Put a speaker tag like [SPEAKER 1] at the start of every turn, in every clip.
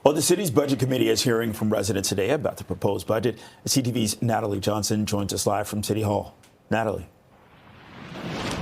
[SPEAKER 1] Well, the city's budget committee is hearing from residents today about the proposed budget. CTV's Natalie Johnson joins us live from City Hall. Natalie.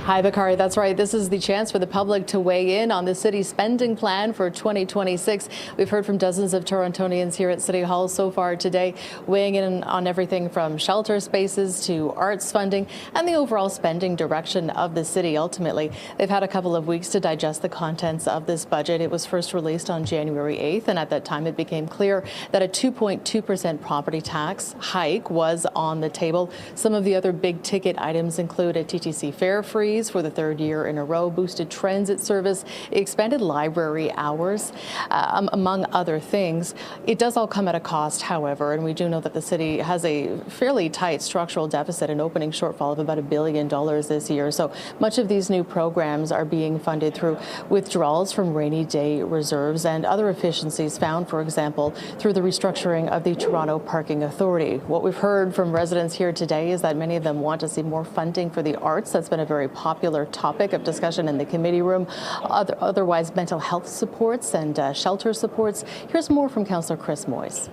[SPEAKER 2] Hi, Bakari. That's right. This is the chance for the public to weigh in on the city's spending plan for 2026. We've heard from dozens of Torontonians here at City Hall so far today, weighing in on everything from shelter spaces to arts funding and the overall spending direction of the city. Ultimately, they've had a couple of weeks to digest the contents of this budget. It was first released on January 8th, and at that time it became clear that a 2.2% property tax hike was on the table. Some of the other big ticket items include a TTC fare freeze for the third year in a row, boosted transit service, expanded library hours, among other things. It does all come at a cost, however, and we do know that the city has a fairly tight structural deficit, an opening shortfall of about $1 billion this year. So much of these new programs are being funded through withdrawals from rainy day reserves and other efficiencies found, for example, through the restructuring of the Toronto Parking Authority. What we've heard from residents here today is that many of them want to see more funding for the arts. That's been a very popular topic of discussion in the committee room. Otherwise, mental health supports and shelter supports. Here's more from Councillor Chris Moyes.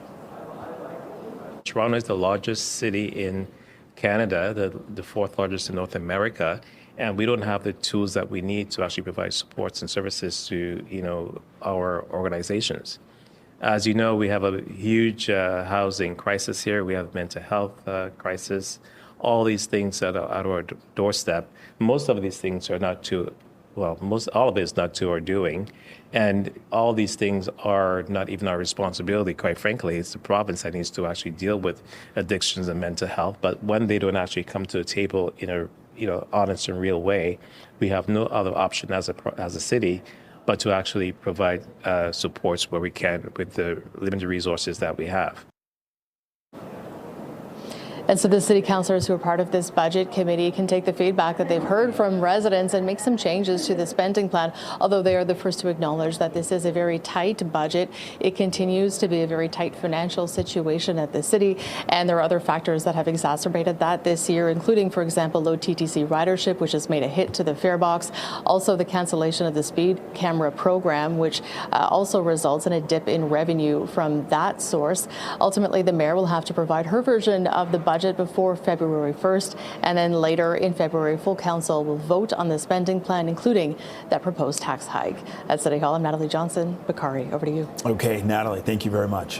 [SPEAKER 3] Toronto is the largest city in Canada, the fourth largest in North America, and we don't have the tools that we need to actually provide supports and services to our organizations. As you know, we have a huge housing crisis here. We have mental health crisis. All these things that are at our doorstep. Most of these things are not to, all of it is not to our doing. And all these things are not even our responsibility, quite frankly. It's the province that needs to actually deal with addictions and mental health. But when they don't actually come to the table in a honest and real way, we have no other option as a city but to actually provide supports where we can with the limited resources that we have.
[SPEAKER 2] And so the city councillors who are part of this budget committee can take the feedback that they've heard from residents and make some changes to the spending plan, although they are the first to acknowledge that this is a very tight budget. It continues to be a very tight financial situation at the city, and there are other factors that have exacerbated that this year, including, for example, low TTC ridership, which has made a hit to the fare box. Also, the cancellation of the speed camera program, which also results in a dip in revenue from that source. Ultimately, the mayor will have to provide her version of the budget before February 1st, and then later in February, full council will vote on the spending plan, including that proposed tax hike. At City Hall, I'm Natalie Johnson. Bakari, over to you.
[SPEAKER 1] Okay, Natalie, thank you very much.